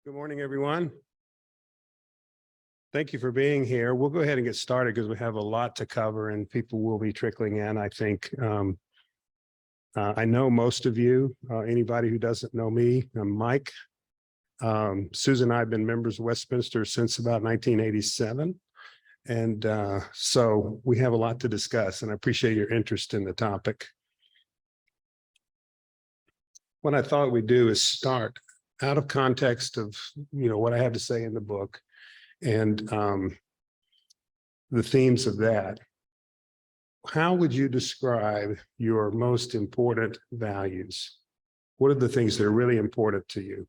Good morning, everyone. Thank you for being here. We'll go ahead and get started because we have a lot to cover and people will be trickling in, I think. I know most of you. Anybody who doesn't know me, I'm Mike. Susan and I have been members of Westminster since about 1987. And so we have a lot to discuss, and I appreciate your interest in the topic. What I thought we'd do is start out of context of, what I have to say in the book and the themes of that. How would you describe your most important values? What are the things that are really important to you?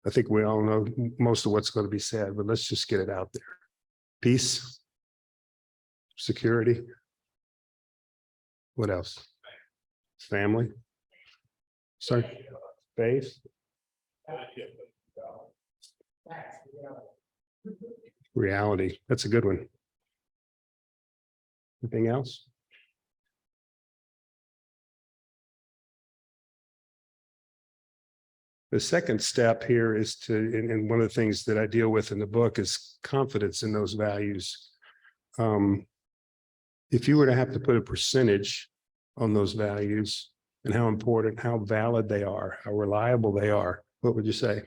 I think we all know most of what's going to be said, but let's just get it out there. Peace, security. What else? Family. Sorry. Faith. Reality. That's a good one. Anything else? The second step here is to, and one of the things that I deal with in the book is confidence in those values. If you were to have to put a percentage on those values and how important, how valid they are, how reliable they are, what would you say?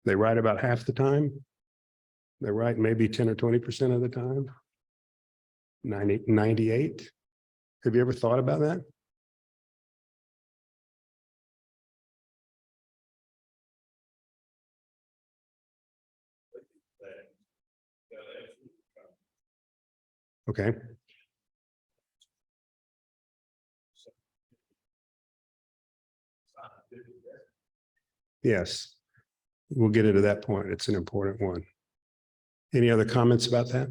They right about half the time? They're right maybe 10 or 20% of the time? 98? Have you ever thought about that? Okay. Yes, we'll get into that point. It's an important one. Any other comments about that?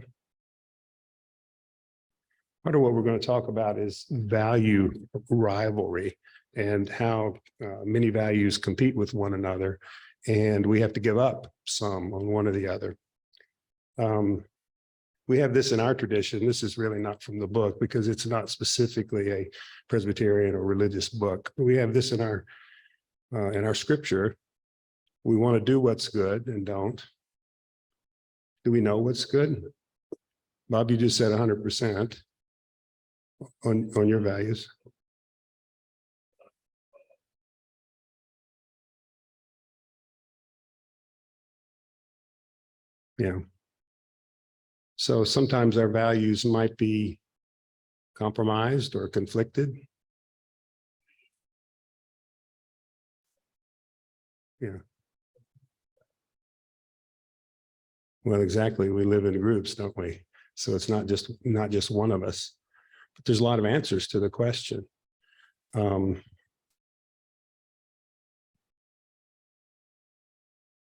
Part of what we're going to talk about is value rivalry and how many values compete with one another, and we have to give up some on one or the other. We have this in our tradition. This is really not from the book because it's not specifically a Presbyterian or religious book. We have this in our scripture. We want to do what's good and don't. Do we know what's good? Bob, you just said 100% on your values. Yeah. So sometimes our values might be compromised or conflicted. Yeah. Well, exactly. We live in groups, don't we? So it's not just one of us, but there's a lot of answers to the question.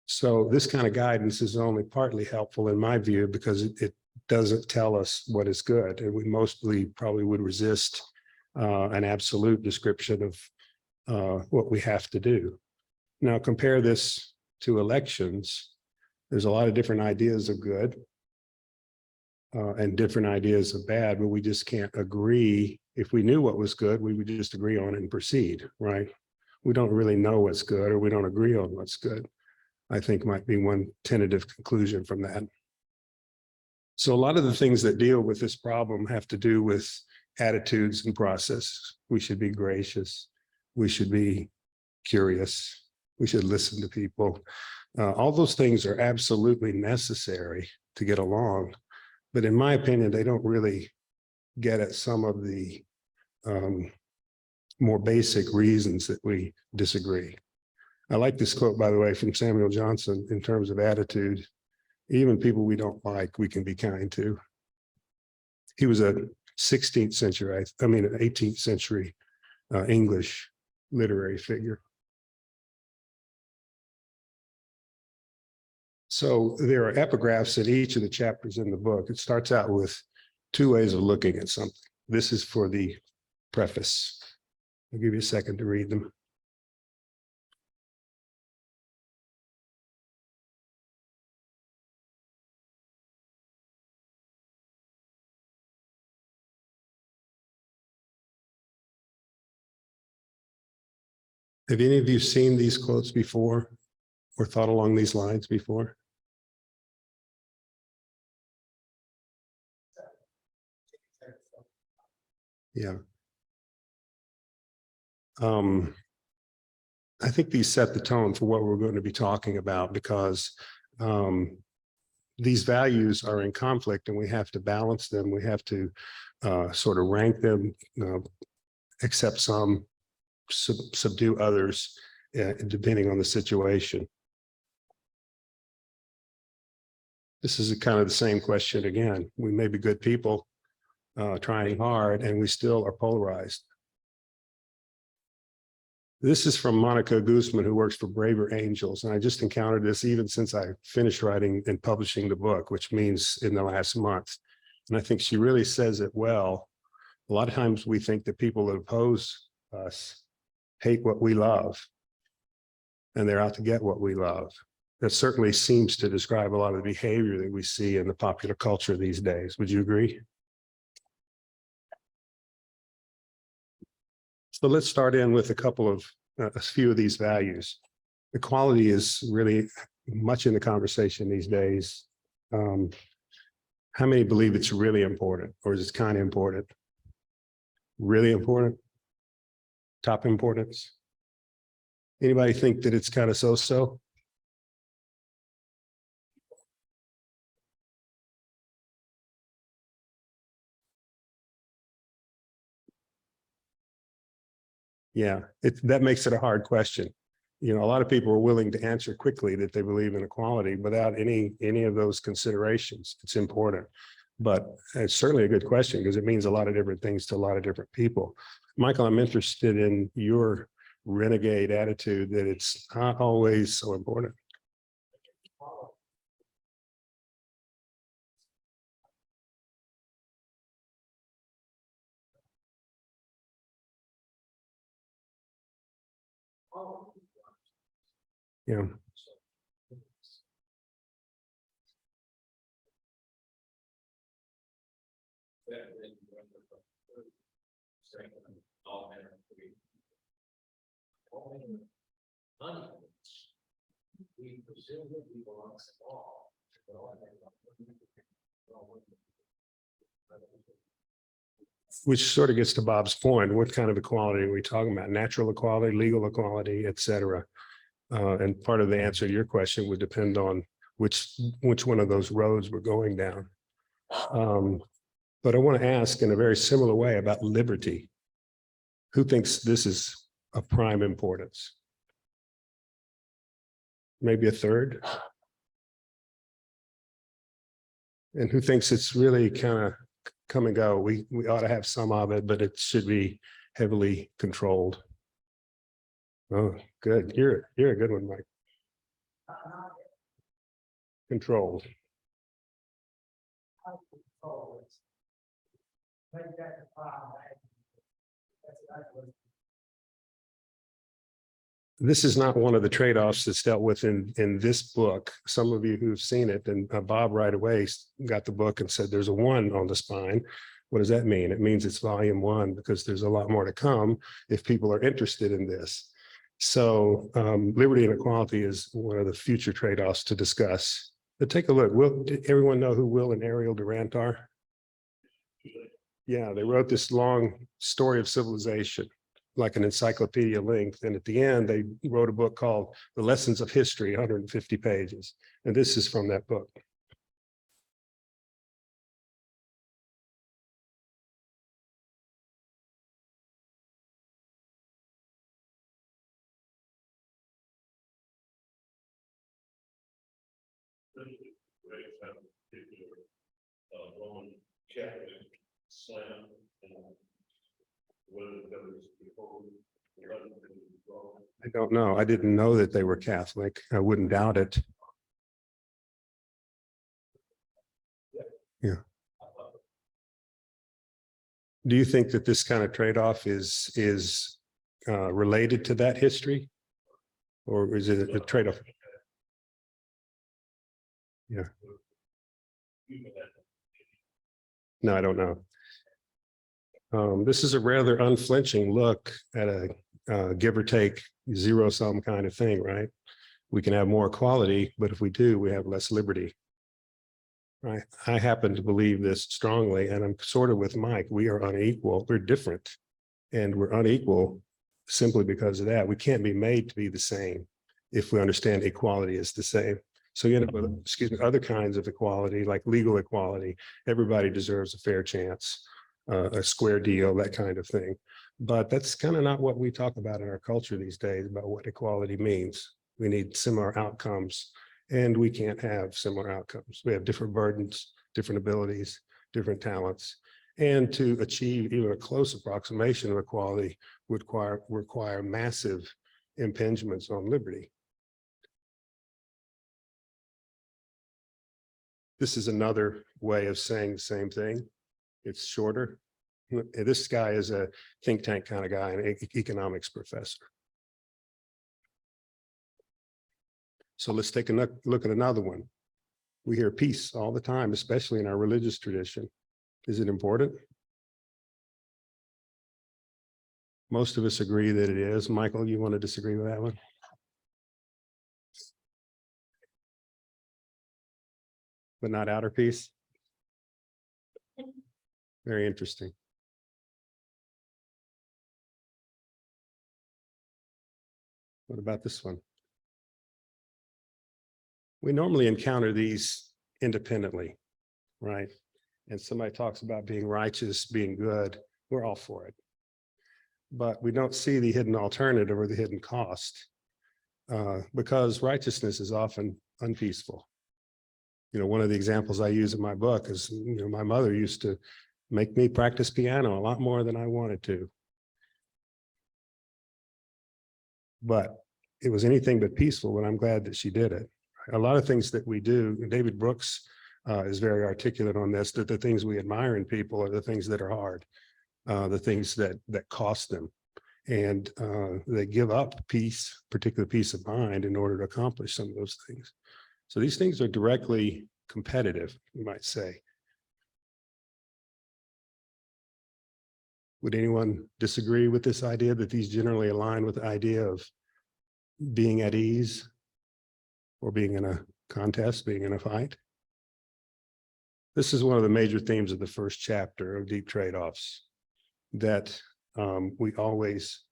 So this kind of guidance is only partly helpful in my view because it doesn't tell us what is good, and we mostly probably would resist an absolute description of what we have to do. Now compare this to elections. There's a lot of different ideas of good and different ideas of bad, but we just can't agree. If we knew what was good, we would just agree on it and proceed, right? We don't really know what's good, or we don't agree on what's good, I think might be one tentative conclusion from that. So a lot of the things that deal with this problem have to do with attitudes and process. We should be gracious. We should be curious. We should listen to people. All those things are absolutely necessary to get along. But in my opinion, they don't really get at some of the more basic reasons that we disagree. I like this quote, by the way, from Samuel Johnson in terms of attitude. Even people we don't like, we can be kind to. He was a 16th century, an 18th century English literary figure. So there are epigraphs in each of the chapters in the book. It starts out with two ways of looking at something. This is for the preface. I'll give you a second to read them. Have any of you seen these quotes before or thought along these lines before? Yeah. I think these set the tone for what we're going to be talking about, because these values are in conflict and we have to balance them. We have to sort of rank them, accept some, subdue others, depending on the situation. This is kind of the same question again. We may be good people trying hard, and we still are polarized. This is from Monica Guzman, who works for Braver Angels. And I just encountered this even since I finished writing and publishing the book, which means in the last month. And I think she really says it well. A lot of times we think that people that oppose us hate what we love, and they're out to get what we love. That certainly seems to describe a lot of the behavior that we see in the popular culture these days. Would you agree? So let's start in with a few of these values. Equality is really much in the conversation these days. How many believe it's really important, or is it kind of important? Really important? Top importance? Anybody think that it's kind of so-so? Yeah, that makes it a hard question. You know, a lot of people are willing to answer quickly that they believe in equality without any of those considerations. It's important, but it's certainly a good question because it means a lot of different things to a lot of different people. Michael, I'm interested in your renegade attitude that it's not always so important. Yeah. Which sort of gets to Bob's point. What kind of equality are we talking about? Natural equality, legal equality, et cetera. And part of the answer to your question would depend on which one of those roads we're going down. But I want to ask in a very similar way about liberty. Who thinks this is of prime importance? Maybe a third? And who thinks it's really kind of come and go? We ought to have some of it, but it should be heavily controlled. Oh, good. You're a good one, Mike. Controlled. This is not one of the trade-offs that's dealt with in this book. Some of you who've seen it, and Bob right away got the book and said there's a 1 on the spine. What does that mean? It means it's volume 1 because there's a lot more to come if people are interested in this. So liberty and equality is one of the future trade-offs to discuss. But take a look. Did everyone know who Will and Ariel Durant are? Yeah, they wrote this long story of civilization, like an encyclopedia length. And at the end, they wrote a book called The Lessons of History, 150 pages. And this is from that book. I don't know. I didn't know that they were Catholic. I wouldn't doubt it. Yeah. Do you think that this kind of trade-off is related to that history, or is it a trade-off? Yeah. No, I don't know. This is a rather unflinching look at a give or take zero-sum kind of thing, right? We can have more equality, but if we do, we have less liberty. Right. I happen to believe this strongly, and I'm sort of with Mike. We are unequal. We're different, and we're unequal simply because of that. We can't be made to be the same if we understand equality is the same. So you end up with, excuse me, other kinds of equality, like legal equality. Everybody deserves a fair chance, a square deal, that kind of thing. But that's kind of not what we talk about in our culture these days about what equality means. We need similar outcomes. And we can't have similar outcomes. We have different burdens, different abilities, different talents. And to achieve even a close approximation of equality would require massive impingements on liberty. This is another way of saying the same thing. It's shorter. This guy is a think tank kind of guy, an economics professor. So let's take a look at another one. We hear peace all the time, especially in our religious tradition. Is it important? Most of us agree that it is. Michael, you want to disagree with that one? But not outer peace? Very interesting. What about this one? We normally encounter these independently, right? And somebody talks about being righteous, being good, we're all for it. But we don't see the hidden alternative or the hidden cost because righteousness is often unpeaceful. You know, one of the examples I use in my book is, you know, my mother used to make me practice piano a lot more than I wanted to. But it was anything but peaceful, and I'm glad that she did it. A lot of things that we do, David Brooks is very articulate on this, that the things we admire in people are the things that are hard, the things that cost them. And they give up peace, particular peace of mind, in order to accomplish some of those things. So these things are directly competitive, you might say. Would anyone disagree with this idea that these generally align with the idea of being at ease or being in a contest, being in a fight? This is one of the major themes of the first chapter of Deep Trade-Offs, that we always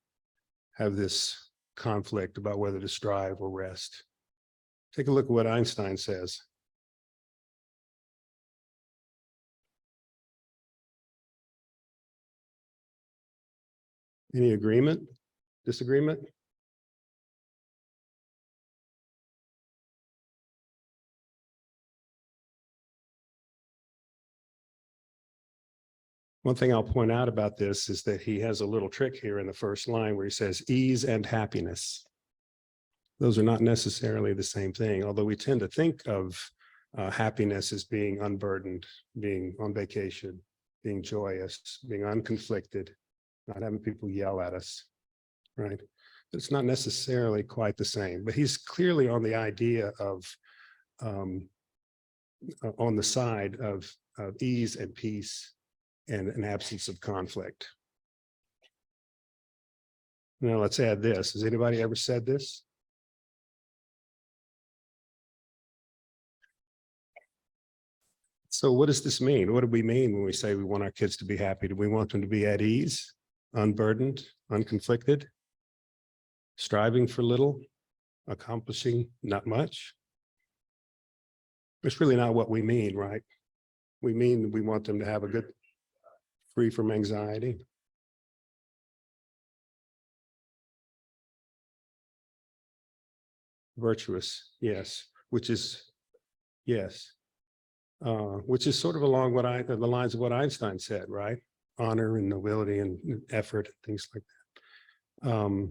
have this conflict about whether to strive or rest. Take a look at what Einstein says. Any agreement? Disagreement? One thing I'll point out about this is that he has a little trick here in the first line where he says ease and happiness. Those are not necessarily the same thing, although we tend to think of happiness as being unburdened, being on vacation, being joyous, being unconflicted, not having people yell at us, right? It's not necessarily quite the same, but he's clearly on the idea of, on the side of ease and peace and an absence of conflict. Now let's add this. Has anybody ever said this? So what does this mean? What do we mean when we say we want our kids to be happy? Do we want them to be at ease, unburdened, unconflicted, striving for little, accomplishing not much? It's really not what we mean, right? We mean we want them to have a good, free from anxiety. Virtuous, yes, which is, yes. Which is sort of along the lines of what Einstein said, right? Honor and nobility and effort, and things like that.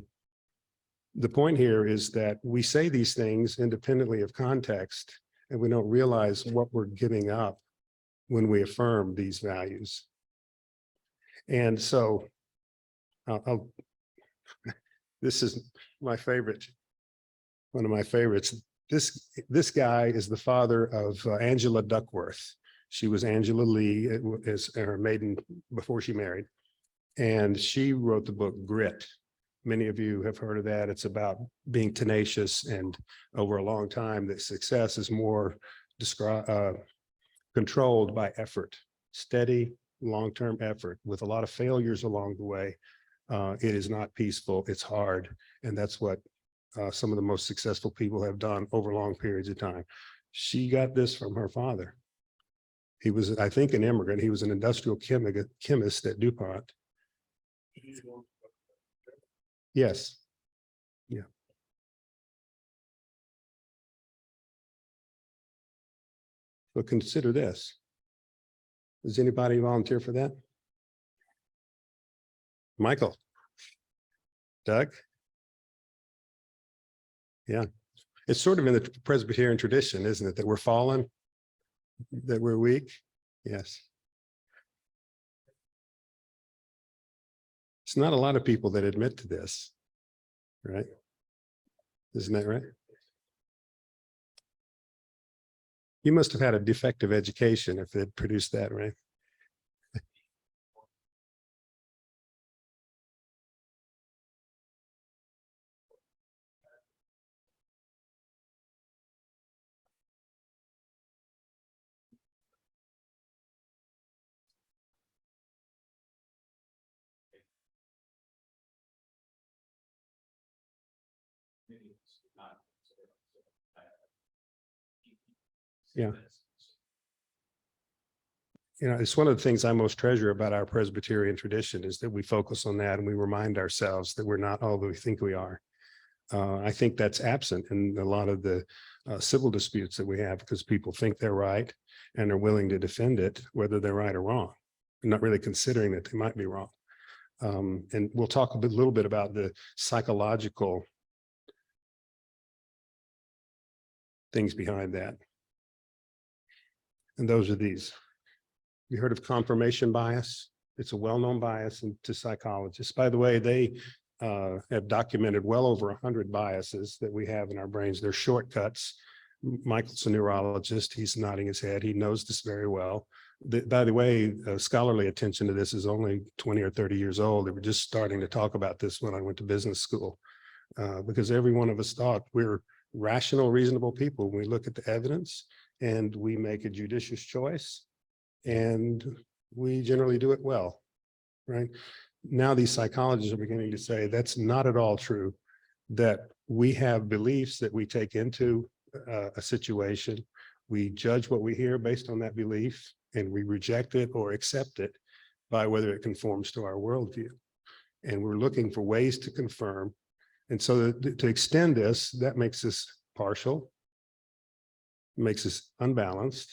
The point here is that we say these things independently of context, and we don't realize what we're giving up when we affirm these values. And so, this is my favorite, one of my favorites. This guy is the father of Angela Duckworth. She was Angela Lee, as her maiden before she married. And she wrote the book Grit, Many of you have heard of that. It's about being tenacious, and over a long time, that success is more controlled by effort, steady, long-term effort with a lot of failures along the way. It is not peaceful, it's hard. And that's what some of the most successful people have done over long periods of time. She got this from her father. He was, I think, an immigrant. He was an industrial chemist at DuPont. Yes. Yeah. But consider this. Does anybody volunteer for that? Michael? Doug? Yeah. It's sort of in the Presbyterian tradition, isn't it? That we're fallen, that we're weak. Yes. It's not a lot of people that admit to this, right? Isn't that right? You must have had a defective education if it produced that, right? Yeah. You know, it's one of the things I most treasure about our Presbyterian tradition is that we focus on that and we remind ourselves that we're not all that we think we are. I think that's absent in a lot of the civil disputes that we have, because people think they're right and are willing to defend it, whether they're right or wrong, not really considering that they might be wrong. And we'll talk a little bit about the psychological things behind that. And those are these. You heard of confirmation bias? It's a well-known bias to psychologists. By the way, they have documented well over 100 biases that we have in our brains. They're shortcuts. Michael's a neurologist. He's nodding his head. He knows this very well. By the way, scholarly attention to this is only 20 or 30 years old. They were just starting to talk about this when I went to business school, because every one of us thought we're rational, reasonable people. We look at the evidence and we make a judicious choice, and we generally do it well, right? Now these psychologists are beginning to say that's not at all true, that we have beliefs that we take into a situation. We judge what we hear based on that belief, and we reject it or accept it by whether it conforms to our worldview. And we're looking for ways to confirm. And so to extend this, that makes us partial, makes us unbalanced,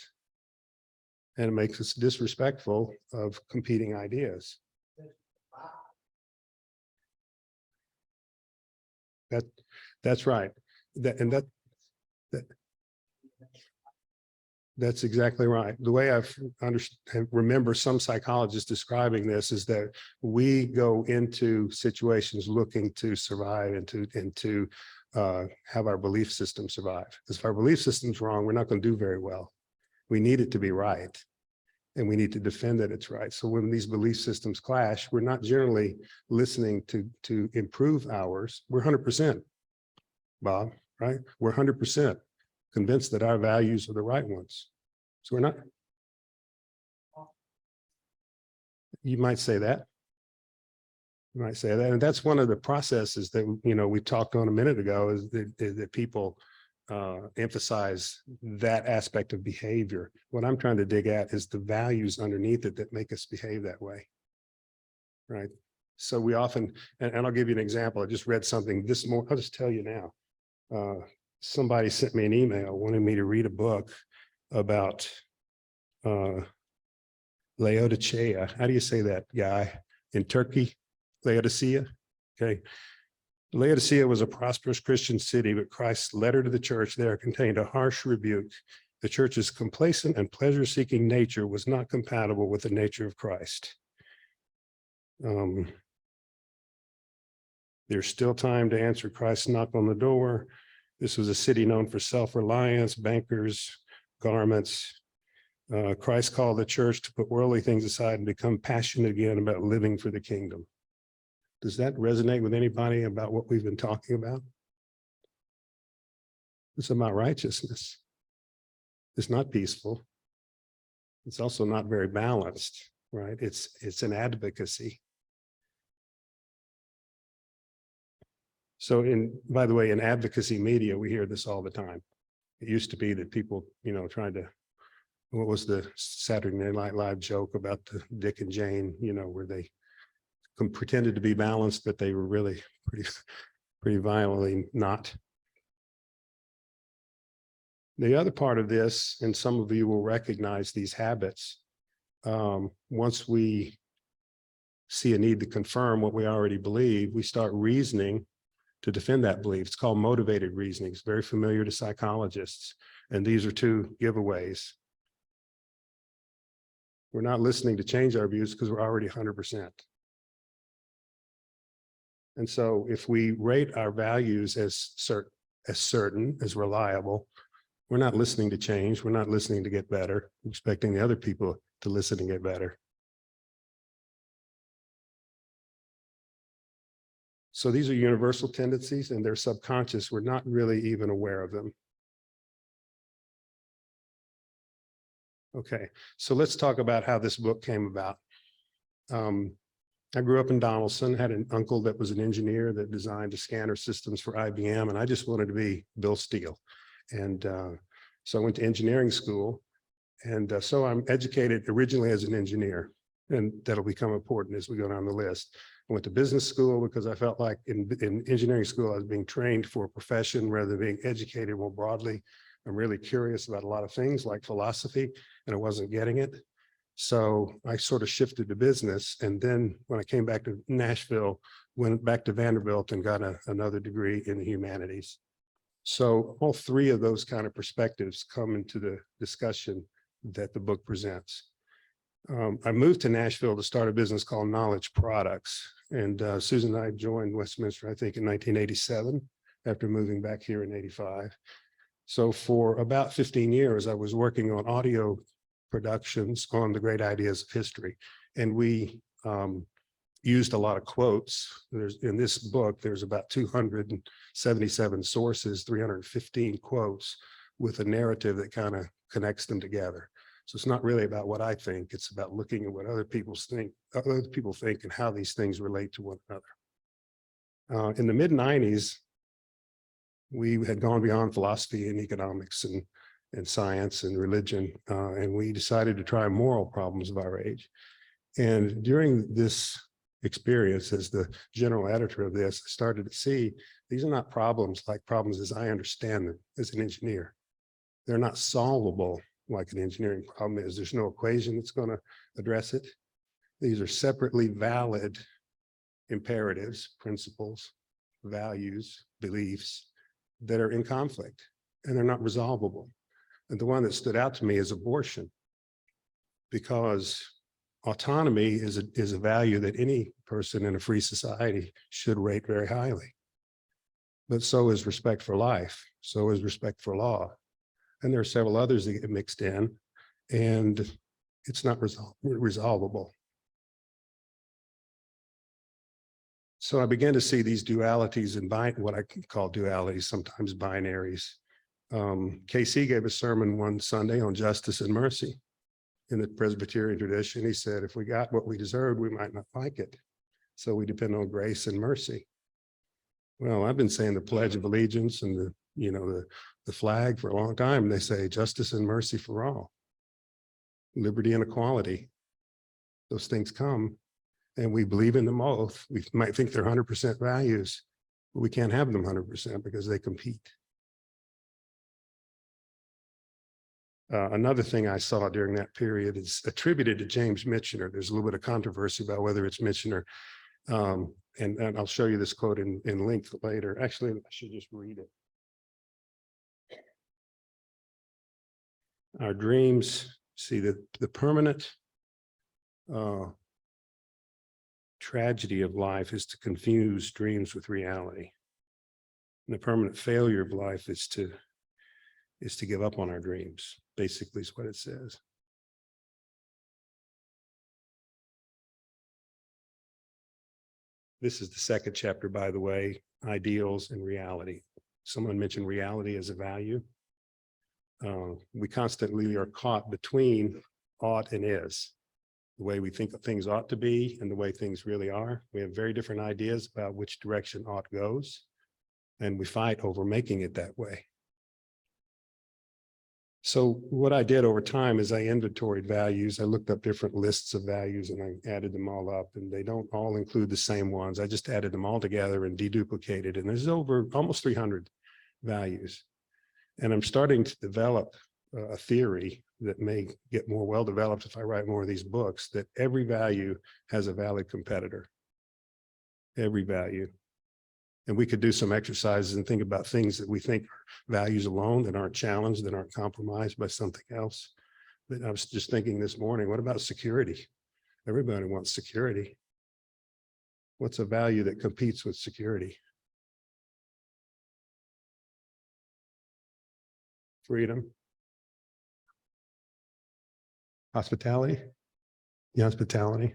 and it makes us disrespectful of competing ideas. That's right. That's exactly right. The way I've remember some psychologists describing this is that we go into situations looking to survive and to have our belief system survive. Because if our belief system's wrong, we're not going to do very well. We need it to be right, and we need to defend that it's right. So when these belief systems clash, we're not generally listening to improve ours. We're 100%, Bob, right? We're 100% convinced that our values are the right ones. So we're not. You might say that. You might say that. And that's one of the processes that, we talked on a minute ago, is that people emphasize that aspect of behavior. What I'm trying to dig at is the values underneath it that make us behave that way, right? So we often, and I'll give you an example. I just read something this morning. I'll just tell you now. Somebody sent me an email wanting me to read a book about Laodicea. How do you say that, guy? In Turkey, Laodicea. Okay. Laodicea was a prosperous Christian city, but Christ's letter to the church there contained a harsh rebuke. The church's complacent and pleasure-seeking nature was not compatible with the nature of Christ. There's still time to answer Christ's knock on the door. This was a city known for self-reliance, bankers, garments. Christ called the church to put worldly things aside and become passionate again about living for the kingdom. Does that resonate with anybody about what we've been talking about? It's about righteousness. It's not peaceful. It's also not very balanced, right? It's an advocacy. So by the way, in advocacy media, we hear this all the time. It used to be that people, tried to, what was the Saturday Night Live joke about the Dick and Jane, where they pretended to be balanced, but they were really pretty violently not. The other part of this, and some of you will recognize these habits, once we see a need to confirm what we already believe, we start reasoning to defend that belief. It's called motivated reasoning. It's very familiar to psychologists. And these are two giveaways. We're not listening to change our views because we're already 100%. And so if we rate our values as certain, as reliable, we're not listening to change. We're not listening to get better. We're expecting the other people to listen and get better. So these are universal tendencies, and they're subconscious. We're not really even aware of them. Okay, so let's talk about how this book came about. I grew up in Donaldson, had an uncle that was an engineer that designed the scanner systems for IBM, and I just wanted to be Bill Steele. And so I went to engineering school, and so I'm educated originally as an engineer, and that'll become important as we go down the list. I went to business school because I felt like in engineering school, I was being trained for a profession rather than being educated more broadly. I'm really curious about a lot of things like philosophy, and I wasn't getting it. So I sort of shifted to business. And then when I came back to Nashville, went back to Vanderbilt and got another degree in the humanities. So all three of those kind of perspectives come into the discussion that the book presents. I moved to Nashville to start a business called Knowledge Products. And Susan and I joined Westminster, I think, in 1987, after moving back here in 85. So for about 15 years, I was working on audio productions on the great ideas of history. And we used a lot of quotes. In this book, there's about 277 sources, 315 quotes with a narrative that kind of connects them together. So it's not really about what I think, it's about looking at what other people think and how these things relate to one another. In the mid-90s, we had gone beyond philosophy and economics and science and religion, and we decided to try moral problems of our age. And during this experience as the general editor of this, I started to see these are not problems like problems as I understand them as an engineer. They're not solvable like an engineering problem is. There's no equation that's going to address it. These are separately valid imperatives, principles, values, beliefs that are in conflict, and they're not resolvable. And the one that stood out to me is abortion, because autonomy is a value that any person in a free society should rate very highly. But so is respect for life, so is respect for law. And there are several others that get mixed in, and it's not resolvable. So I began to see these dualities in what I call dualities, sometimes binaries. KC gave a sermon one Sunday on justice and mercy. In the Presbyterian tradition, he said, if we got what we deserved, we might not like it. So we depend on grace and mercy. Well, I've been saying the Pledge of Allegiance and the flag for a long time. And they say justice and mercy for all, liberty and equality. Those things come, and we believe in them both. We might think they're 100% values, but we can't have them 100% because they compete. Another thing I saw during that period is attributed to James Michener. There's a little bit of controversy about whether it's Michener. And I'll show you this quote in length later. Actually, I should just read it. Our dreams, see the permanent tragedy of life is to confuse dreams with reality. And the permanent failure of life is to give up on our dreams, basically is what it says. This is the second chapter, by the way, ideals and reality. Someone mentioned reality as a value. We constantly are caught between ought and is. The way we think things ought to be and the way things really are. We have very different ideas about which direction ought goes, and we fight over making it that way. So what I did over time is I inventoried values. I looked up different lists of values and I added them all up, and they don't all include the same ones. I just added them all together and deduplicated, and there's over almost 300 values. And I'm starting to develop a theory that may get more well-developed if I write more of these books, that every value has a valid competitor, every value. And we could do some exercises and think about things that we think are values alone that aren't challenged, that aren't compromised by something else. But I was just thinking this morning, what about security? Everybody wants security. What's a value that competes with security? Freedom. Hospitality. Yeah, hospitality.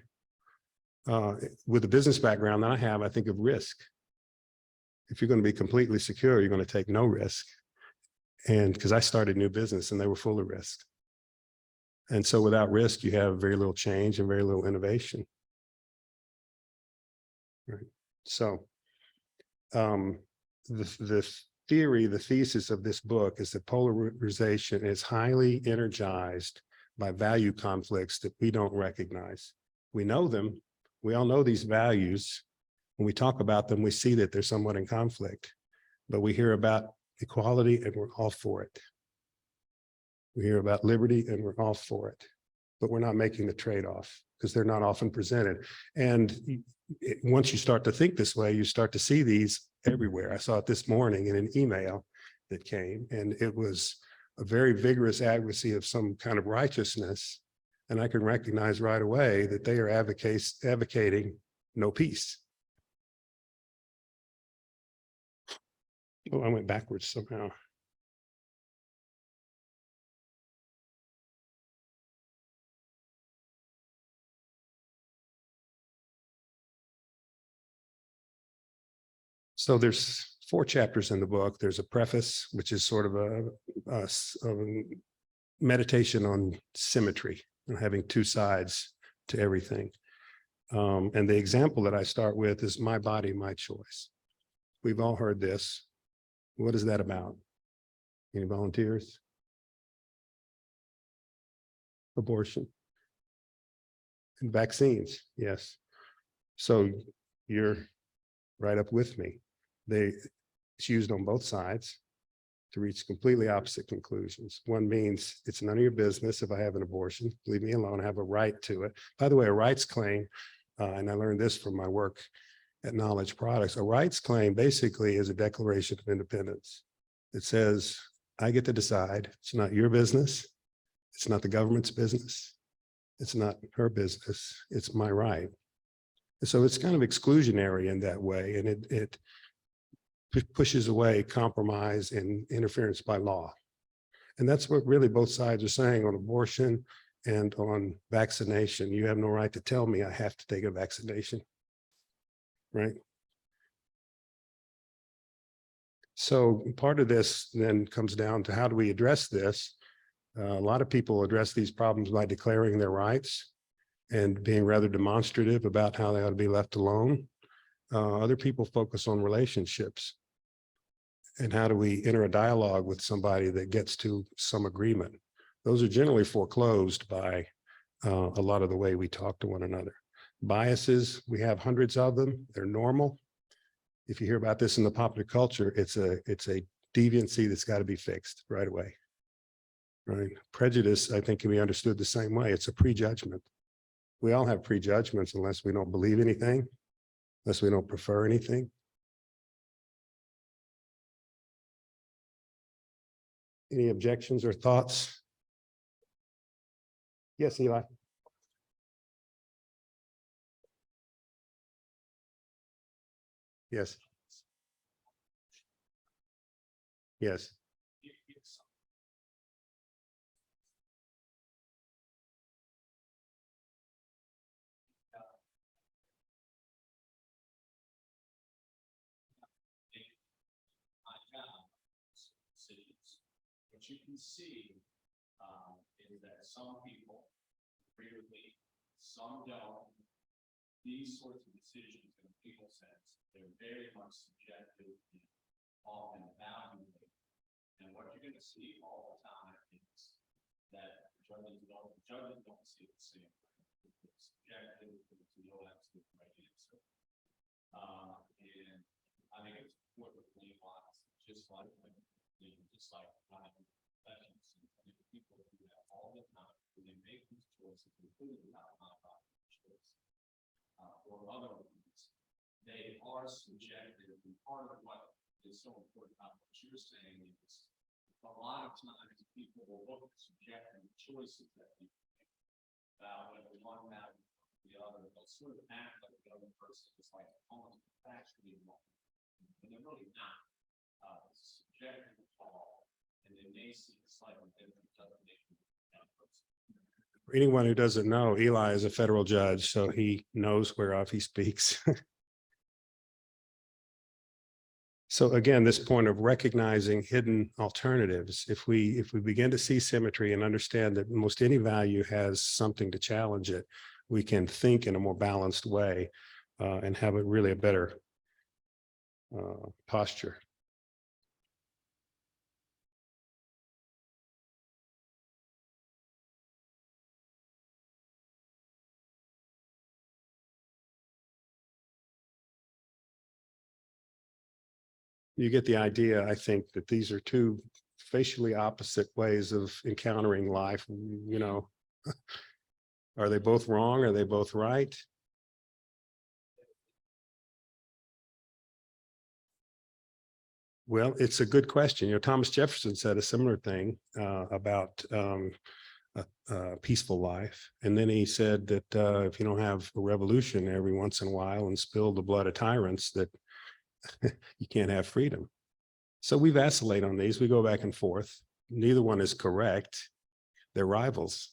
With the business background that I have, I think of risk. If you're going to be completely secure, you're going to take no risk. And because I started new business and they were full of risk. And so without risk, you have very little change and very little innovation. Right. So the theory, the thesis of this book is that polarization is highly energized by value conflicts that we don't recognize. We know them. We all know these values. When we talk about them, we see that they're somewhat in conflict, but we hear about equality and we're all for it. We hear about liberty and we're all for it, but we're not making the trade-off because they're not often presented. And once you start to think this way, you start to see these everywhere. I saw it this morning in an email that came, and it was a very vigorous advocacy of some kind of righteousness. And I can recognize right away that they are advocating no peace. Oh, I went backwards somehow. So there's 4 chapters in the book. There's a preface, which is sort of a meditation on symmetry and having 2 sides to everything. And the example that I start with is my body, my choice. We've all heard this. What is that about? Any volunteers? Abortion. And vaccines, yes. So you're right up with me. It's used on both sides to reach completely opposite conclusions. One means it's none of your business if I have an abortion. Leave me alone. I have a right to it. By the way, a rights claim, and I learned this from my work at Knowledge Products, a rights claim basically is a declaration of independence. It says, I get to decide. It's not your business. It's not the government's business. It's not her business. It's my right. And so it's kind of exclusionary in that way, and it pushes away compromise and interference by law. And that's what really both sides are saying on abortion and on vaccination. You have no right to tell me I have to take a vaccination, right? So part of this then comes down to how do we address this? A lot of people address these problems by declaring their rights and being rather demonstrative about how they ought to be left alone. Other people focus on relationships and how do we enter a dialogue with somebody that gets to some agreement. Those are generally foreclosed by a lot of the way we talk to one another. Biases, we have hundreds of them. They're normal. If you hear about this in the popular culture, it's a deviancy that's got to be fixed right away. Right? Prejudice, I think, can be understood the same way. It's a prejudgment. We all have prejudgments unless we don't believe anything, unless we don't prefer anything. Any objections or thoughts? Yes, Eli. Yes. Yes. you can see is that some people agree with me, some don't. These sorts of decisions in a legal sense, they're very much subjective and often evaluated. And what you're going to see all the time is that judges don't see it the same way. It's subjective, there's no absolute right answer. And I think it's important to realize, just like professions, and people do that all the time. When they make these choices, including about choice or other ones, they are subjective. And part of what is so important about what you're saying is a lot of times people will look at subjective choices that we make about whether one matters or the other. They'll sort of act like the other person is like almost factually wrong, and they're really not. It's subjective at all, and they may see a slightly different definition of that person. For anyone who doesn't know, Eli is a federal judge, so he knows whereof he speaks. So again, this point of recognizing hidden alternatives, if we begin to see symmetry and understand that almost any value has something to challenge it, we can think in a more balanced way and have a really a better posture. You get the idea, I think, that these are two facially opposite ways of encountering life. You know, are they both wrong? Are they both right? Well, it's a good question. You know, Thomas Jefferson said a similar thing about a peaceful life. And then he said that if you don't have a revolution every once in a while and spill the blood of tyrants, that you can't have freedom. So we vacillate on these. We go back and forth. Neither one is correct. They're rivals,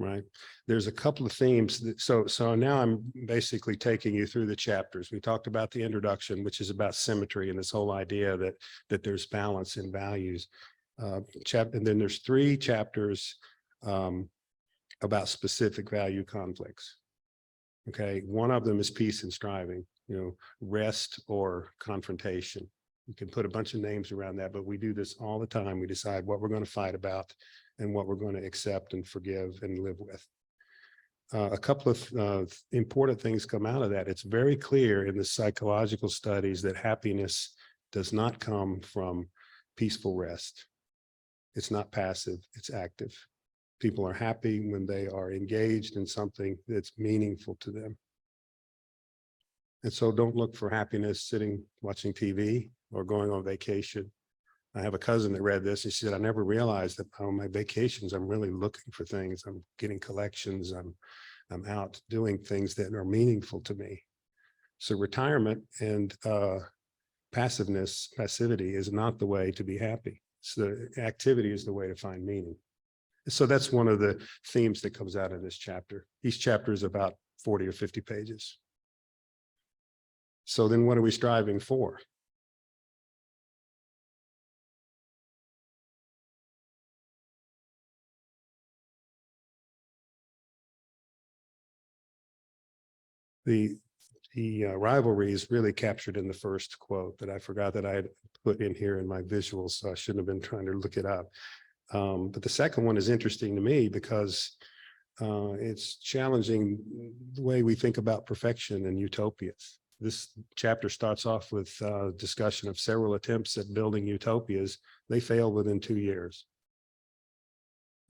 right? There's a couple of themes. So now I'm basically taking you through the chapters. We talked about the introduction, which is about symmetry and this whole idea that there's balance in values. And then there's 3 chapters about specific value conflicts. Okay, one of them is peace and striving, you know, rest or confrontation. You can put a bunch of names around that, but we do this all the time. We decide what we're going to fight about and what we're going to accept and forgive and live with. A couple of important things come out of that. It's very clear in the psychological studies that happiness does not come from peaceful rest. It's not passive, it's active. People are happy when they are engaged in something that's meaningful to them. And so don't look for happiness sitting watching TV or going on vacation. I have a cousin that read this. He said, I never realized that on my vacations, I'm really looking for things. I'm getting collections. I'm out doing things that are meaningful to me. So retirement and passivity is not the way to be happy. So activity is the way to find meaning. So that's one of the themes that comes out of this chapter. Each chapter is about 40 or 50 pages. So then what are we striving for? The rivalry is really captured in the first quote that I forgot that I had put in here in my visuals, so I shouldn't have been trying to look it up. But the second one is interesting to me because it's challenging the way we think about perfection and utopias. This chapter starts off with a discussion of several attempts at building utopias. They fail within 2 years.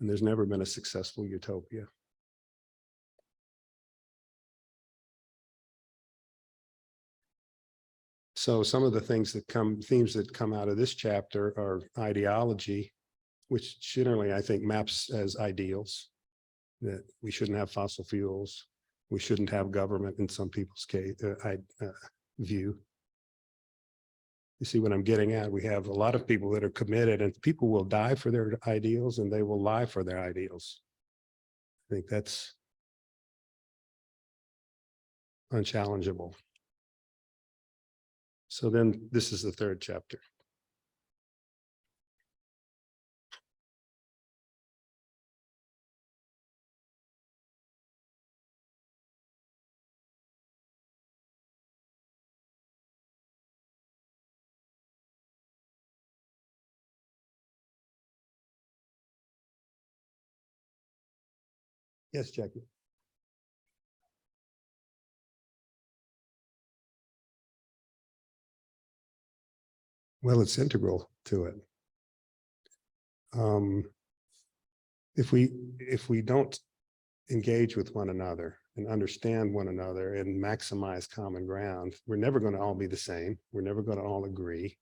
And there's never been a successful utopia. So some of the themes that come out of this chapter are ideology, which generally I think maps as ideals, that we shouldn't have fossil fuels. We shouldn't have government in some people's case, view. You see what I'm getting at? We have a lot of people that are committed, and people will die for their ideals and they will lie for their ideals. I think that's unchallengeable. So then this is the third chapter. Yes, Jackie. Well, it's integral to it. If we don't engage with one another and understand one another and maximize common ground, we're never going to all be the same. We're never going to all agree.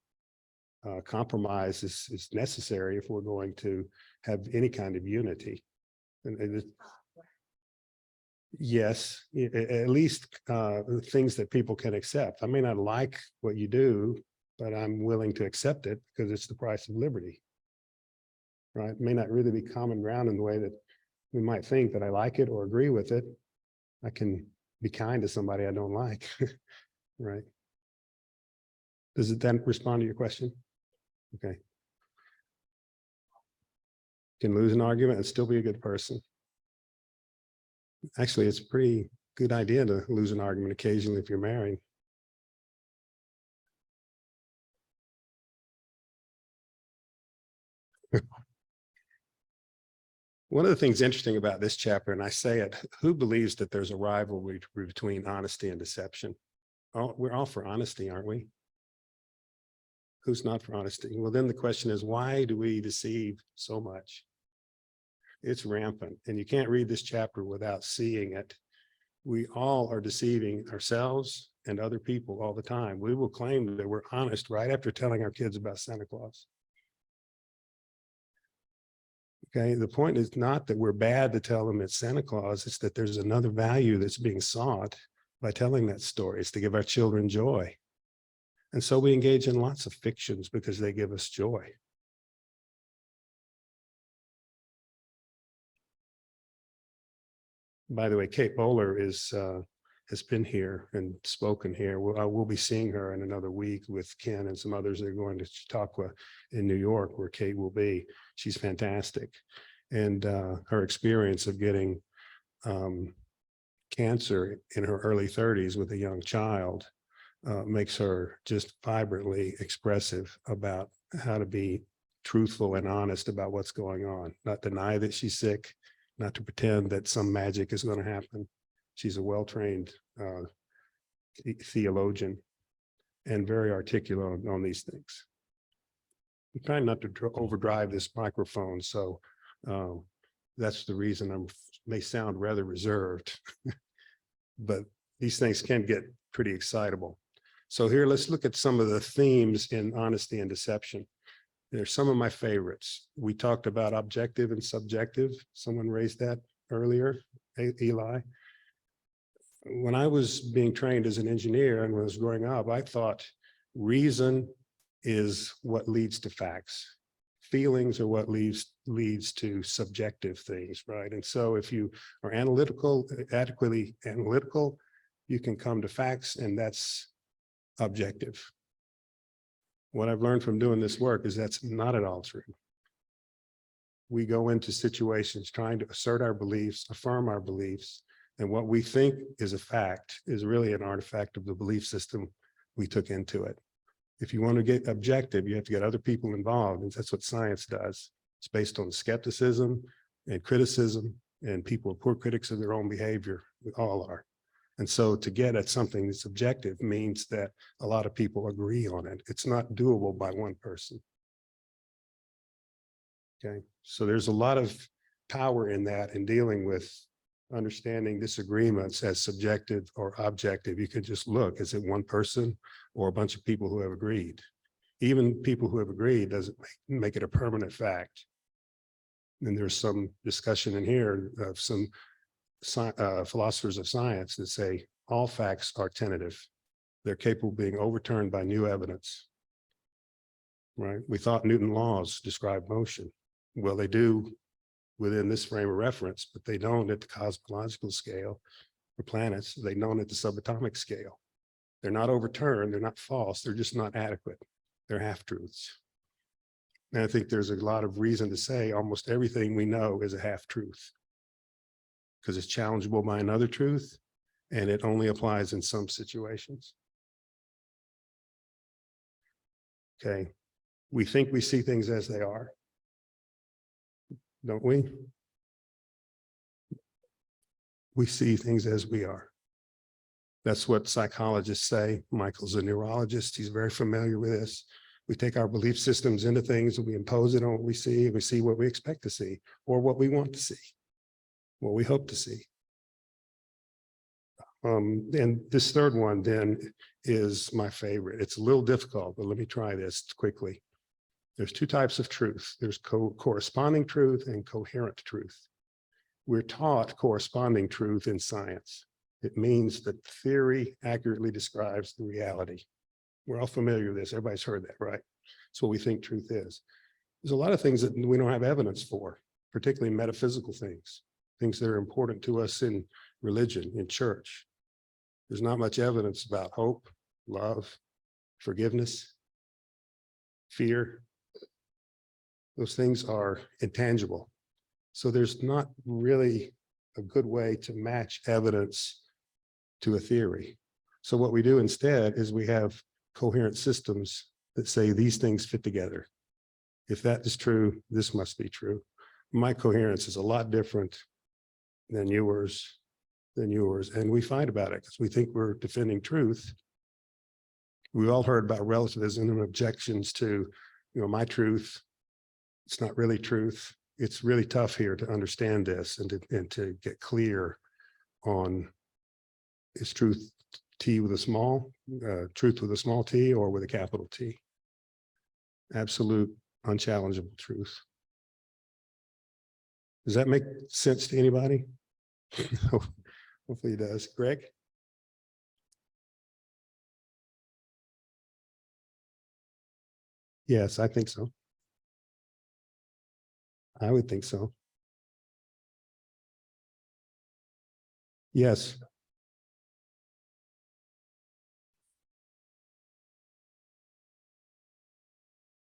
Compromise is necessary if we're going to have any kind of unity. And yes, at least things that people can accept. I may not like what you do, but I'm willing to accept it because it's the price of liberty. Right? It may not really be common ground in the way that we might think that I like it or agree with it. I can be kind to somebody I don't like. Right? Does it then respond to your question? Okay. Can lose an argument and still be a good person. Actually, it's a pretty good idea to lose an argument occasionally if you're married. One of the things interesting about this chapter, and I say it, who believes that there's a rivalry between honesty and deception? We're all for honesty, aren't we? Who's not for honesty? Well, then the question is, why do we deceive so much? It's rampant, and you can't read this chapter without seeing it. We all are deceiving ourselves and other people all the time. We will claim that we're honest right after telling our kids about Santa Claus. Okay, the point is not that we're bad to tell them it's Santa Claus, it's that there's another value that's being sought by telling that story. It's to give our children joy. And so we engage in lots of fictions because they give us joy. By the way, Kate Bowler has been here and spoken here. We'll be seeing her in another week with Ken and some others that are going to Chautauqua in New York, where Kate will be. She's fantastic. And her experience of getting cancer in her early 30s with a young child makes her just vibrantly expressive about how to be truthful and honest about what's going on, not deny that she's sick, not to pretend that some magic is going to happen. She's a well-trained theologian and very articulate on these things. I'm trying not to overdrive this microphone, so that's the reason I may sound rather reserved, but these things can get pretty excitable. So here, let's look at some of the themes in honesty and deception. They're some of my favorites. We talked about objective and subjective. Someone raised that earlier, Eli. When I was being trained as an engineer and was growing up, I thought reason is what leads to facts. Feelings are what leads to subjective things, right? And so if you are adequately analytical, you can come to facts, and that's objective. What I've learned from doing this work is that's not at all true. We go into situations trying to assert our beliefs, affirm our beliefs, and what we think is a fact is really an artifact of the belief system we took into it. If you want to get objective, you have to get other people involved, and that's what science does. It's based on skepticism and criticism, and people are poor critics of their own behavior. We all are. And so to get at something that's objective means that a lot of people agree on it. It's not doable by one person. Okay, so there's a lot of power in that in dealing with understanding disagreements as subjective or objective. You could just look, is it one person or a bunch of people who have agreed? Even people who have agreed doesn't make it a permanent fact. And there's some discussion in here of some philosophers of science that say all facts are tentative. They're capable of being overturned by new evidence, right? We thought Newton's laws describe motion. Well, they do within this frame of reference, but they don't at the cosmological scale for planets. They don't at the subatomic scale. They're not overturned. They're not false. They're just not adequate. They're half-truths. And I think there's a lot of reason to say almost everything we know is a half-truth, because it's challengeable by another truth, and it only applies in some situations. Okay, we think we see things as they are, don't we? We see things as we are. That's what psychologists say. Michael's a neurologist. He's very familiar with this. We take our belief systems into things and we impose it on what we see. And we see what we expect to see or what we want to see, what we hope to see. And this third one then is my favorite. It's a little difficult, but let me try this quickly. There's two types of truth. There's corresponding truth and coherent truth. We're taught corresponding truth in science. It means that theory accurately describes the reality. We're all familiar with this. Everybody's heard that, right? It's what we think truth is. There's a lot of things that we don't have evidence for, particularly metaphysical things that are important to us in religion, in church. There's not much evidence about hope, love, forgiveness, fear. Those things are intangible. So there's not really a good way to match evidence to a theory. So what we do instead is we have coherent systems that say these things fit together. If that is true, this must be true. My coherence is a lot different than yours, and we fight about it because we think we're defending truth. We all heard about relativism and objections to, my truth. It's not really truth. It's really tough here to understand this and to get clear on, is truth T with a small, truth with a small t or with a capital T? Absolute, unchallengeable truth. Does that make sense to anybody? Hopefully it does. Greg? Yes, I think so. I would think so. Yes.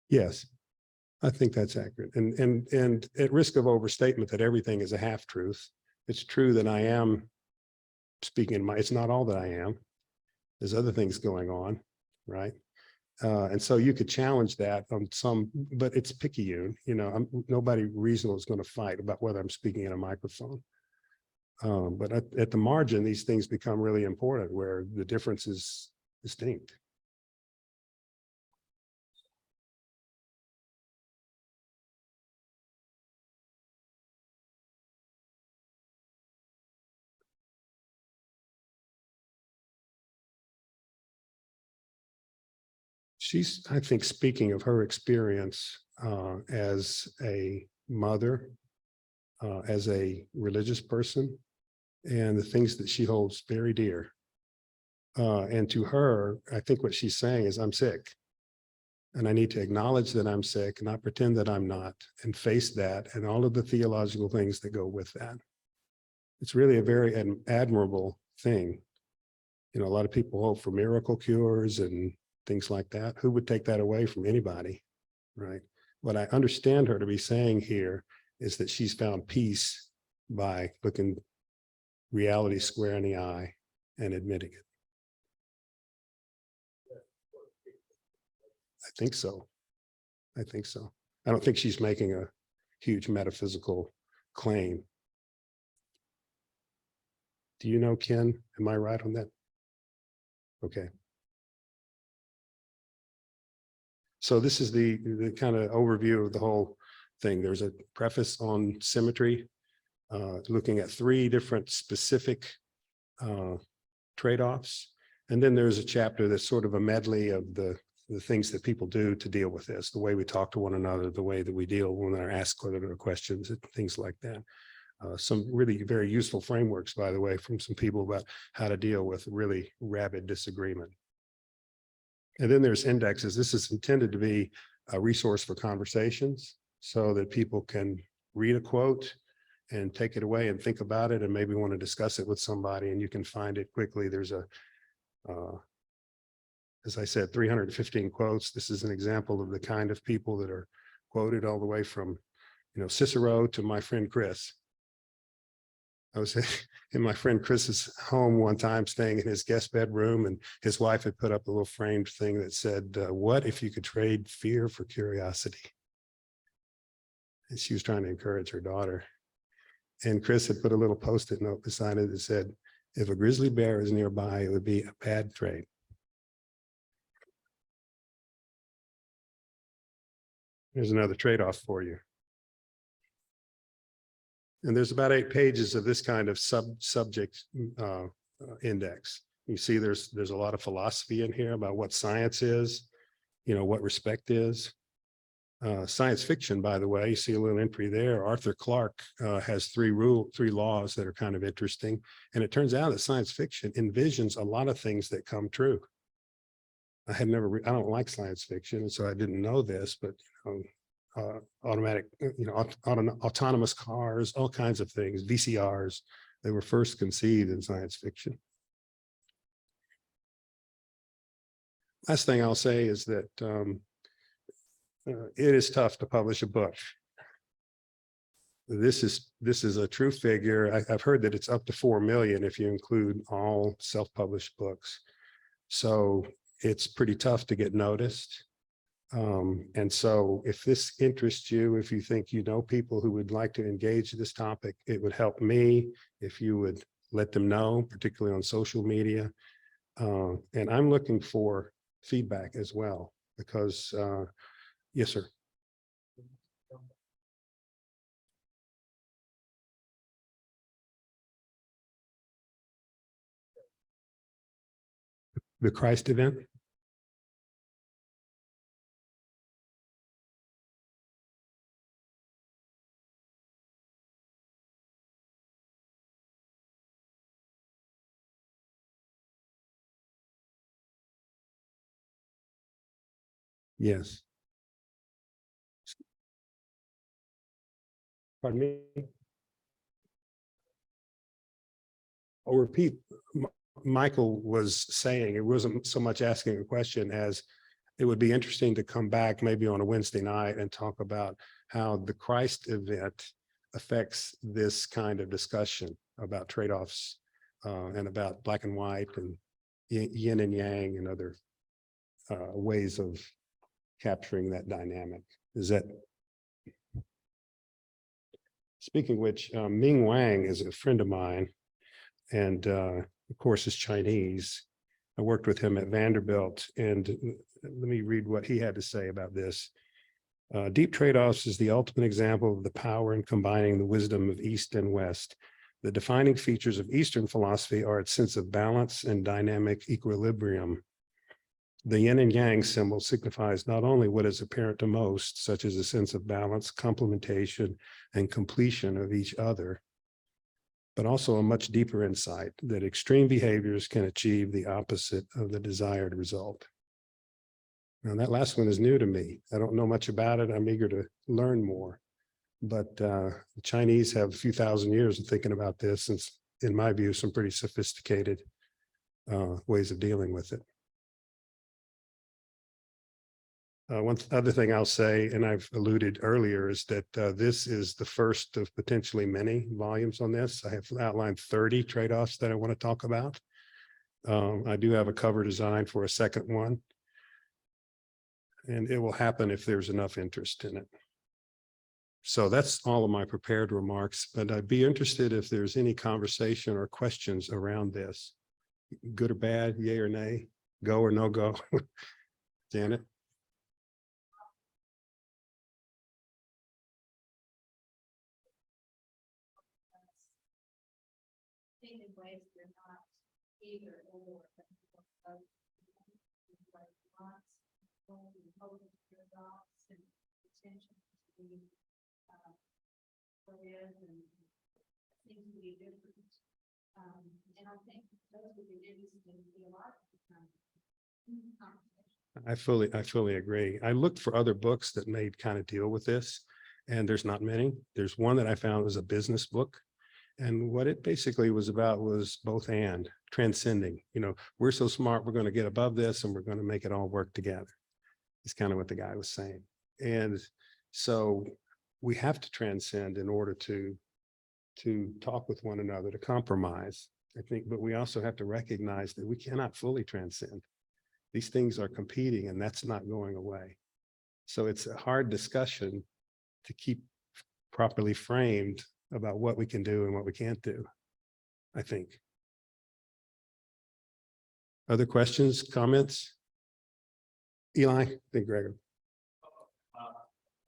Yes, I think that's accurate. And at risk of overstatement that everything is a half truth, it's true that I am speaking it's not all that I am. There's other things going on, right? And so you could challenge that on some, but it's picayune, nobody reasonable is going to fight about whether I'm speaking in a microphone. But at the margin, these things become really important where the difference is distinct. She's, I think, speaking of her experience as a mother, as a religious person, and the things that she holds very dear. And to her, I think what she's saying is, I'm sick. And I need to acknowledge that I'm sick, not pretend that I'm not, and face that and all of the theological things that go with that. It's really a very admirable thing. A lot of people hope for miracle cures and things like that. Who would take that away from anybody, right? What I understand her to be saying here is that she's found peace by looking reality square in the eye and admitting it. I think so. I think so. I don't think she's making a huge metaphysical claim. Do you know, Ken? Am I right on that? Okay. So this is the kind of overview of the whole thing. There's a preface on symmetry, looking at 3 different specific trade-offs. And then there's a chapter that's sort of a medley of the things that people do to deal with this, the way we talk to one another, the way that we deal when they're asked questions, and things like that. Some really very useful frameworks, by the way, from some people about how to deal with really rabid disagreement. And then there's indexes. This is intended to be a resource for conversations so that people can read a quote and take it away and think about it and maybe want to discuss it with somebody, and you can find it quickly. There's as I said, 315 quotes. This is an example of the kind of people that are quoted all the way from, Cicero to my friend Chris. I was in my friend Chris's home one time, staying in his guest bedroom, and his wife had put up a little framed thing that said, what if you could trade fear for curiosity? And she was trying to encourage her daughter. And Chris had put a little Post-it note beside it that said, if a grizzly bear is nearby, it would be a bad trade. Here's another trade-off for you. And there's about 8 pages of this kind of subject index. You see there's a lot of philosophy in here about what science is, what respect is. Science fiction, by the way, you see a little entry there. Arthur Clarke has 3 laws that are kind of interesting. And it turns out that science fiction envisions a lot of things that come true. I don't like science fiction, and so I didn't know this, but autonomous cars, all kinds of things, VCRs, they were first conceived in science fiction. Last thing I'll say is that it is tough to publish a book. This is a true figure. I've heard that it's up to 4 million if you include all self-published books. So it's pretty tough to get noticed. And so if this interests you, if you think you know people who would like to engage this topic, it would help me if you would let them know, particularly on social media. And I'm looking for feedback as well, because yes, sir. The Christ event? Yes. Pardon me? I'll repeat. Michael was saying it wasn't so much asking a question as it would be interesting to come back maybe on a Wednesday night and talk about how the Christ event affects this kind of discussion about trade-offs and about black and white and yin and yang and other ways of capturing that dynamic. Is that? Speaking of which, Ming Wang is a friend of mine, and of course is Chinese. I worked with him at Vanderbilt, and let me read what he had to say about this. Deep trade-offs is the ultimate example of the power in combining the wisdom of East and West. The defining features of Eastern philosophy are its sense of balance and dynamic equilibrium. The yin and yang symbol signifies not only what is apparent to most, such as a sense of balance, complementation, and completion of each other, but also a much deeper insight that extreme behaviors can achieve the opposite of the desired result. Now, that last one is new to me. I don't know much about it. I'm eager to learn more. But the Chinese have a few thousand years of thinking about this, and in my view, some pretty sophisticated ways of dealing with it. One other thing I'll say, and I've alluded earlier, is that this is the first of potentially many volumes on this. I have outlined 30 trade-offs that I want to talk about. I do have a cover design for a second one, and it will happen if there's enough interest in it. So that's all of my prepared remarks, but I'd be interested if there's any conversation or questions around this. Good or bad, yay or nay, go or no go. Janet? In ways they're not either or, but and attention to be and seems to be different. And I think those would be interesting to be a lot of conversation. I fully agree. I looked for other books that may kind of deal with this, and there's not many. There's one that I found was a business book. And what it basically was about was both and transcending, we're so smart, we're going to get above this and we're going to make it all work together. It's kind of what the guy was saying. And so we have to transcend in order to talk with one another, to compromise, I think, but we also have to recognize that we cannot fully transcend. These things are competing, and that's not going away. So it's a hard discussion to keep properly framed about what we can do and what we can't do, I think. Other questions, comments? Eli, then Gregor.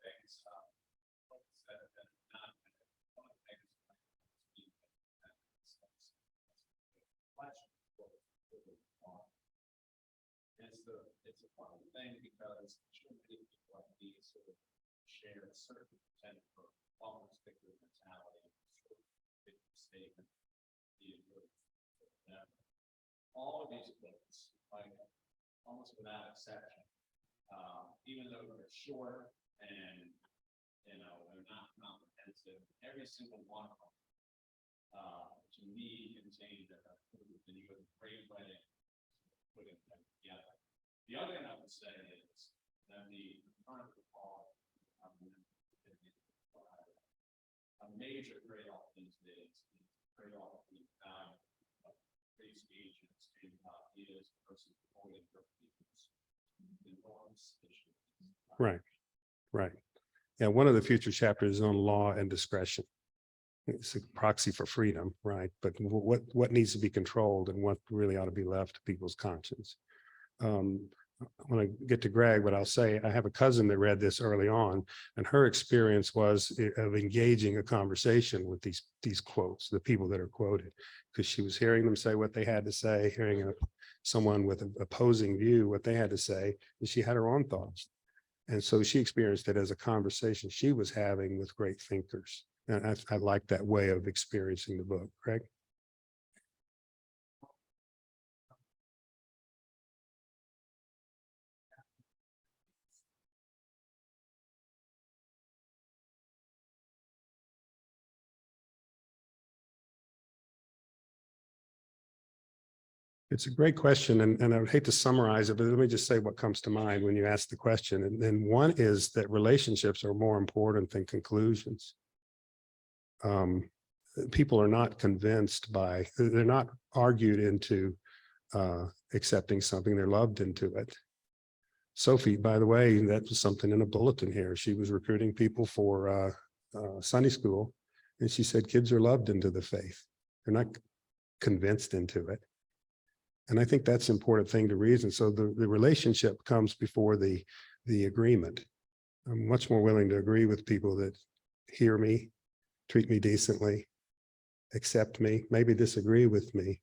Things, like I said, that not one of the things it's a fun thing because too many people like these sort of share a certain percent of almost victim mentality, sort of victim statement. All of these books, like almost without exception, even though they're short and they're not comprehensive, every single one of them, to me, contained a great way of putting them together. The other thing I would say is that the current recall, a major trade-off these days is trade-off the value of free speech and exchanging ideas versus avoiding people's enormous issues. Right, right. Yeah, one of the future chapters is on law and discretion. It's a proxy for freedom, right? But what needs to be controlled and what really ought to be left to people's conscience. When I get to Greg, but I'll say I have a cousin that read this early on, and her experience was of engaging a conversation with these quotes, the people that are quoted, because she was hearing them say what they had to say, hearing someone with an opposing view what they had to say, and she had her own thoughts. And so she experienced it as a conversation she was having with great thinkers. And I like that way of experiencing the book. Greg? It's a great question, and I would hate to summarize it, but let me just say what comes to mind when you ask the question. And then one is that relationships are more important than conclusions. People are not convinced by, they're not argued into accepting something, they're loved into it. Sophie, by the way, that was something in a bulletin here. She was recruiting people for Sunday school, and she said kids are loved into the faith. They're not convinced into it. And I think that's an important thing to reason. So the relationship comes before the agreement. I'm much more willing to agree with people that hear me, treat me decently, accept me, maybe disagree with me.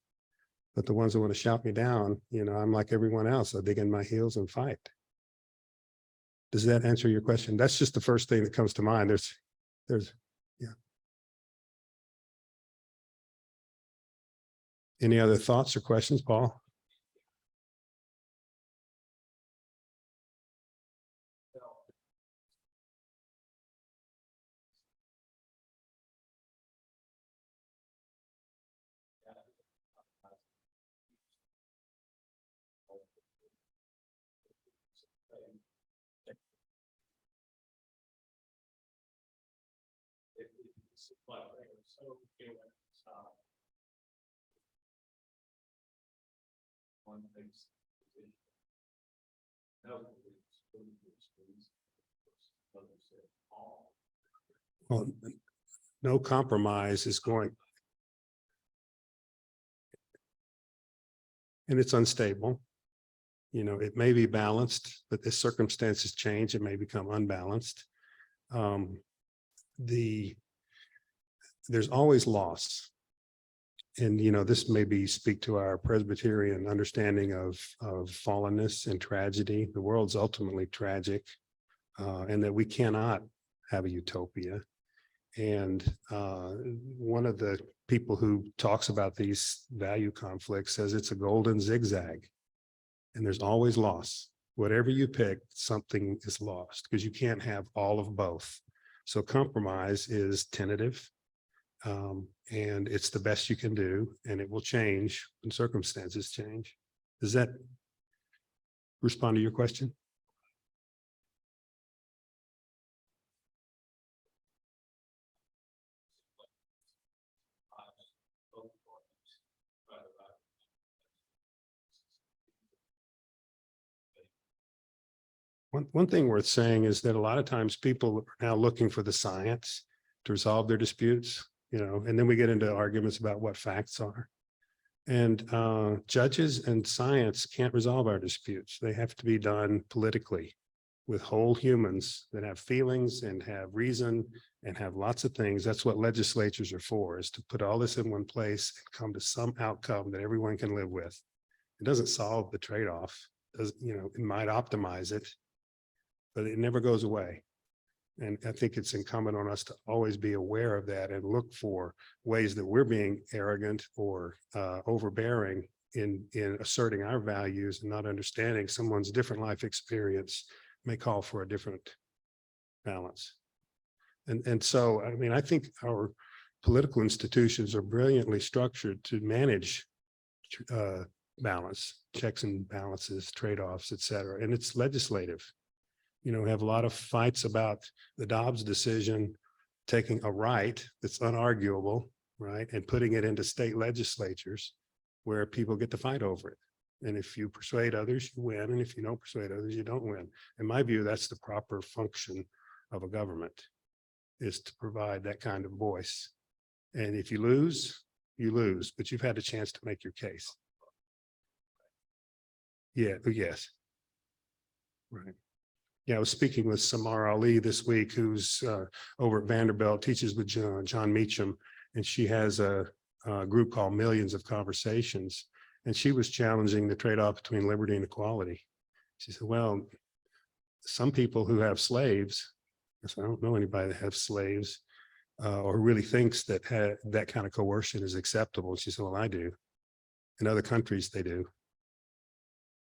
But the ones that want to shout me down, I'm like everyone else. I dig in my heels and fight. Does that answer your question? That's just the first thing that comes to mind. Yeah. Any other thoughts or questions, Paul? One thing's Well, no compromise is going, and it's unstable. It may be balanced, but as circumstances change, it may become unbalanced. There's always loss. And, this maybe speak to our Presbyterian understanding of fallenness and tragedy. The world's ultimately tragic, and that we cannot have a utopia. And one of the people who talks about these value conflicts says it's a golden zigzag, and there's always loss. Whatever you pick, something is lost because you can't have all of both. So compromise is tentative, and it's the best you can do, and it will change when circumstances change. Does that respond to your question? One thing worth saying is that a lot of times people are now looking for the science to resolve their disputes, you know, and then we get into arguments about what facts are. And judges and science can't resolve our disputes. They have to be done politically with whole humans that have feelings and have reason and have lots of things. That's what legislatures are for, is to put all this in one place and come to some outcome that everyone can live with. It doesn't solve the trade-off. You know, it might optimize it, but it never goes away. And I think it's incumbent on us to always be aware of that and look for ways that we're being arrogant or overbearing in asserting our values and not understanding someone's different life experience may call for a different balance. And so, I mean, I think our political institutions are brilliantly structured to manage balance, checks and balances, trade-offs, et cetera. And it's legislative. You know, we have a lot of fights about the Dobbs decision, taking a right that's unarguable, right, and putting it into state legislatures where people get to fight over it. And if you persuade others, you win. And if you don't persuade others, you don't win. In my view, that's the proper function of a government, is to provide that kind of voice. And if you lose, but you've had a chance to make your case. Yeah, yes. Right. Yeah, I was speaking with Samar Ali this week, who's over at Vanderbilt, teaches with John Meacham, and she has a group called Millions of Conversations. And she was challenging the trade-off between liberty and equality. She said, well, some people who have slaves, I don't know anybody that has slaves or really thinks that that kind of coercion is acceptable. She said, well, I do. In other countries, they do.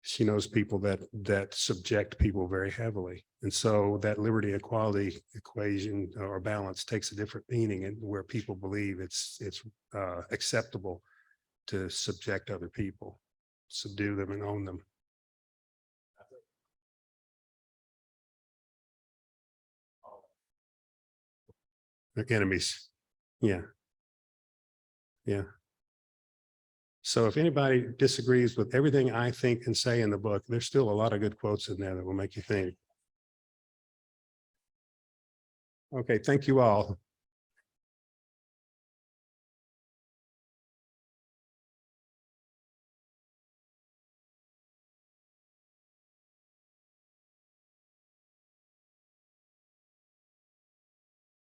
She knows people that subject people very heavily. And so that liberty equality equation or balance takes a different meaning, and where people believe it's acceptable to subject other people, subdue them and own them. They're enemies. Yeah. Yeah. So if anybody disagrees with everything I think and say in the book, there's still a lot of good quotes in there that will make you think. Okay, thank you all.